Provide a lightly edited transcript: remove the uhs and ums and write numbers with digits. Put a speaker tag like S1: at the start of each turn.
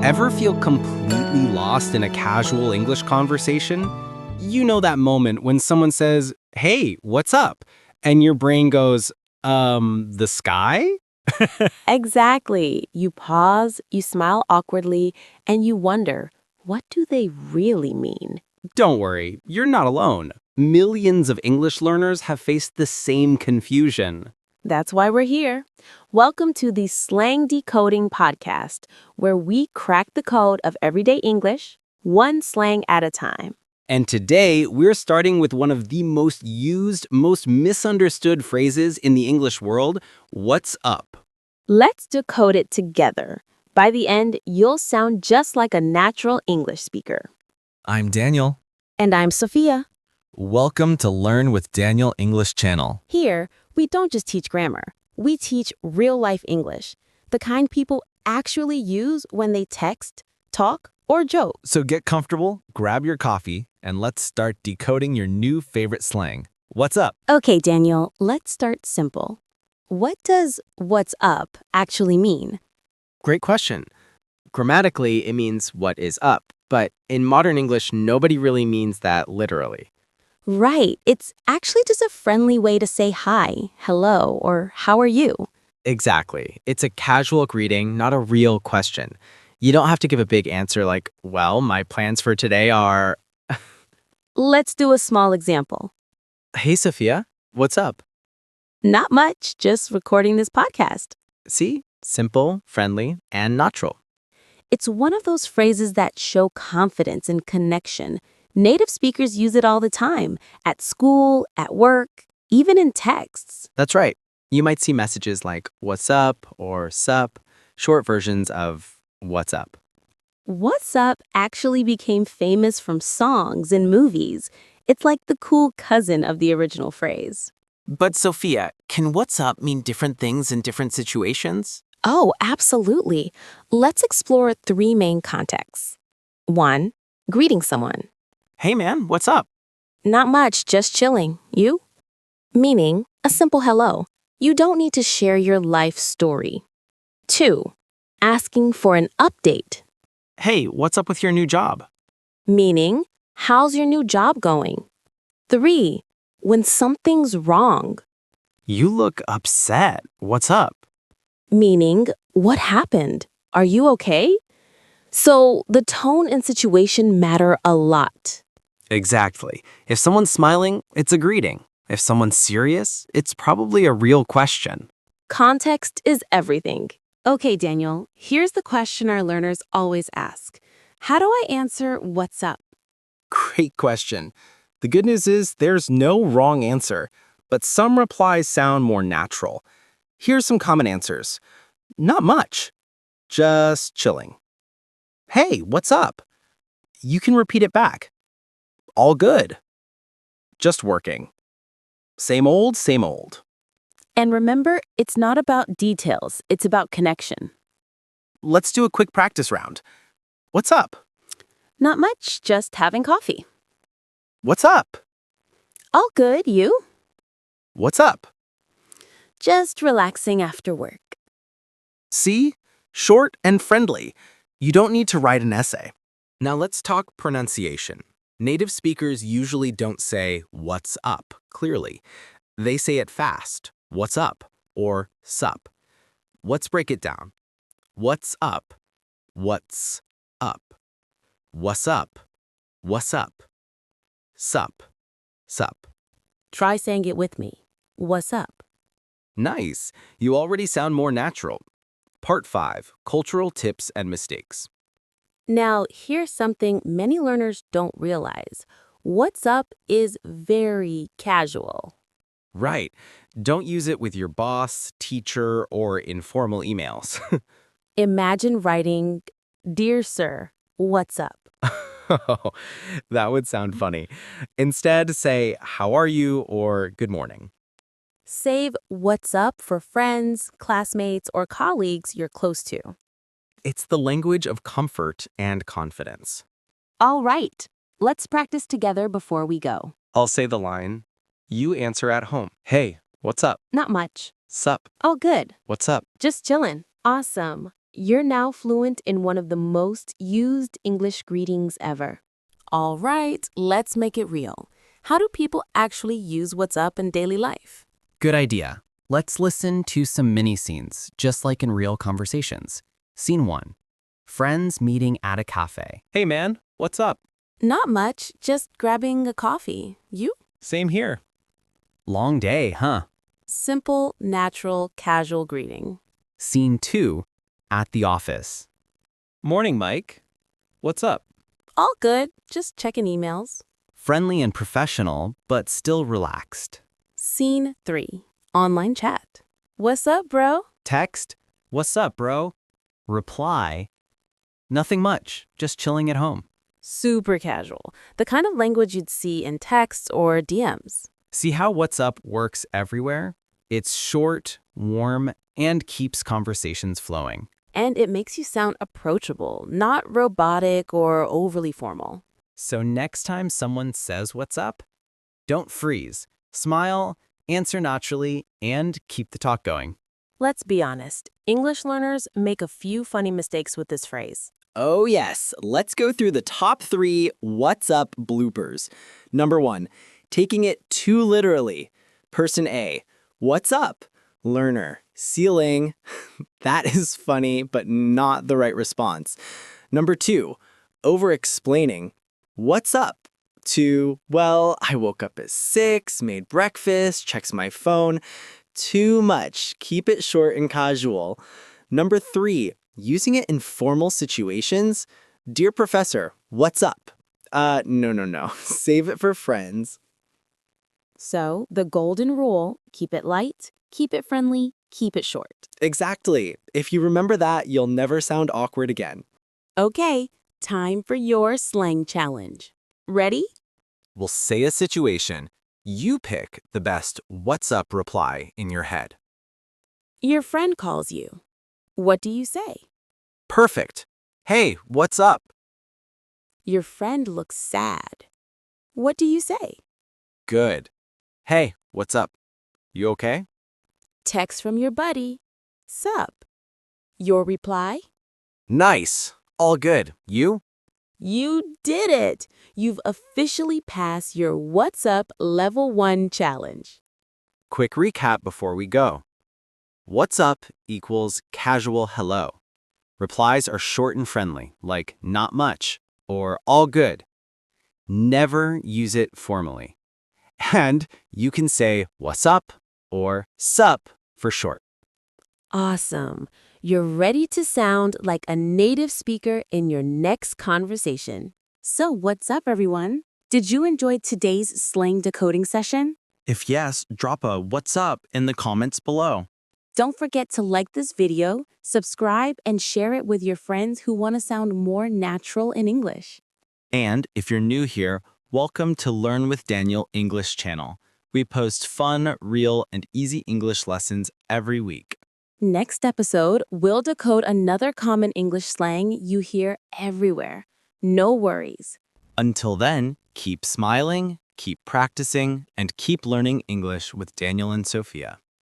S1: Ever feel completely lost in a casual English conversation? You know that moment when someone says, "Hey, what's up?" And your brain goes, the sky?
S2: Exactly. You pause, you smile awkwardly, and you wonder, what do they really mean?
S1: Don't worry, you're not alone. Millions of English learners have faced the same confusion.
S2: That's why we're here. Welcome to the Slang Decoding Podcast, where we crack the code of everyday English, one slang at a time.
S1: And today, we're starting with one of the most used, most misunderstood phrases in the English world, "What's up?"
S2: Let's decode it together. By the end, you'll sound just like a natural English speaker.
S3: I'm Daniel.
S2: And I'm Sofia.
S3: Welcome to Learn with Daniel English channel.
S2: Here, we don't just teach grammar. We teach real-life English, the kind people actually use when they text, talk, or joke.
S3: So get comfortable, grab your coffee, and let's start decoding your new favorite slang. What's up?
S2: Okay, Daniel, let's start simple. What does "what's up" actually mean?
S4: Great question. Grammatically, it means what is up, but in modern English, nobody really means that literally.
S2: Right, it's actually just a friendly way to say hi, hello, or how are you?
S4: Exactly. It's a casual greeting, not a real question. You don't have to give a big answer like, well, my plans for today are,
S2: Let's do a small example.
S4: hey, Sophia, what's up?
S2: Not much, just recording this podcast.
S4: See? Simple, friendly, and natural.
S2: It's one of those phrases that show confidence and connection. Native speakers use it all the time, at school, at work, even in texts.
S4: That's right. You might see messages like, what's up, or sup, short versions of what's up.
S2: What's up actually became famous from songs and movies. It's like the cool cousin of the original phrase.
S5: But Sophia, can what's up mean different things in different situations?
S2: Oh, absolutely. Let's explore three main contexts. 1. Greeting someone.
S5: Hey man, what's up?
S2: Not much, just chilling. You? Meaning, a simple hello. You don't need to share your life story. 2. Asking for an update.
S5: Hey, what's up with your new job?
S2: Meaning, how's your new job going? 3. When something's wrong.
S5: You look upset. What's up?
S2: Meaning, what happened? Are you okay? So, the tone and situation matter a lot.
S4: Exactly. If someone's smiling, it's a greeting. If someone's serious, it's probably a real question.
S2: Context is everything. Okay, Daniel, here's the question our learners always ask. How do I answer "what's up"?
S1: Great question. The good news is there's no wrong answer, but some replies sound more natural. Here's some common answers. Not much. Just chilling. Hey, what's up? You can repeat it back. All good. Just working. Same old, same old.
S2: And remember, it's not about details, it's about connection.
S1: Let's do a quick practice round. What's up?
S2: Not much, just having coffee.
S1: What's up?
S2: All good, you?
S1: What's up?
S2: Just relaxing after work.
S1: See? Short and friendly. You don't need to write an essay.
S4: Now let's talk pronunciation. Native speakers usually don't say what's up clearly. They say it fast, what's up, or sup. Let's break it down. What's up? What's up? What's up? What's up? Sup. Sup.
S2: Try saying it with me. What's up?
S4: Nice. You already sound more natural. Part 5, Cultural Tips and Mistakes.
S2: Now, here's something many learners don't realize. What's up is very casual.
S4: Right. Don't use it with your boss, teacher, or informal emails.
S2: Imagine writing, "Dear Sir, what's up?"
S4: That would sound funny. Instead, say, how are you, or good morning.
S2: Save "what's up" for friends, classmates, or colleagues you're close to.
S4: It's the language of comfort and confidence.
S2: All right, let's practice together before we go.
S4: I'll say the line. You answer at home. Hey, what's up?
S2: Not much.
S4: Sup?
S2: All good.
S4: What's up?
S2: Just chillin'. Awesome. You're now fluent in one of the most used English greetings ever. All right, let's make it real. How do people actually use what's up in daily life?
S6: Good idea. Let's listen to some mini scenes, just like in real conversations. Scene 1. Friends meeting at a cafe.
S3: Hey man, what's up?
S2: Not much, just grabbing a coffee. You?
S3: Same here.
S6: Long day, huh?
S2: Simple, natural, casual greeting.
S6: Scene 2. At the office.
S3: Morning, Mike. What's up?
S2: All good, just checking emails.
S6: Friendly and professional, but still relaxed.
S2: Scene 3. Online chat. What's up, bro?
S6: Text. What's up, bro? Reply. Nothing much, just chilling at home.
S2: Super casual. The kind of language you'd see in texts or DMs.
S6: See how what's up works everywhere? It's short, warm, and keeps conversations flowing.
S2: And it makes you sound approachable, not robotic or overly formal.
S6: So next time someone says what's up, don't freeze. Smile, answer naturally, and keep the talk going.
S2: Let's be honest, English learners make a few funny mistakes with this phrase.
S1: Oh yes, let's go through the top 3 what's up bloopers. Number 1, taking it too literally. Person A, what's up? Learner, ceiling. That is funny, but not the right response. Number 2, over-explaining. What's up? To, well, I woke up at 6, made breakfast, checks my phone. Too much. Keep it short and casual. Number 3, using it in formal situations. Dear professor, what's up? No. Save it for friends.
S2: So, the golden rule, keep it light, keep it friendly, keep it short.
S1: Exactly. If you remember that, you'll never sound awkward again.
S2: Okay, time for your slang challenge. Ready?
S4: We'll say a situation. You pick the best what's up reply in your head.
S2: Your friend calls you. What do you say?
S4: Perfect. Hey, what's up?
S2: Your friend looks sad. What do you say?
S4: Good. Hey, what's up? You okay?
S2: Text from your buddy. Sup? Your reply?
S4: Nice. All good. You?
S2: You did it! You've officially passed your What's Up Level 1 challenge.
S4: Quick recap before we go. What's up equals casual hello. Replies are short and friendly, like not much or all good. Never use it formally. And you can say what's up or sup for short.
S2: Awesome. You're ready to sound like a native speaker in your next conversation. So, what's up, everyone? Did you enjoy today's slang decoding session?
S7: If yes, drop a what's up in the comments below.
S2: Don't forget to like this video, subscribe, and share it with your friends who want to sound more natural in English.
S7: And if you're new here, welcome to Learn with Daniel English channel. We post fun, real, and easy English lessons every week.
S2: Next episode, we'll decode another common English slang you hear everywhere. No worries.
S7: Until then, keep smiling, keep practicing, and keep learning English with Daniel and Sofia.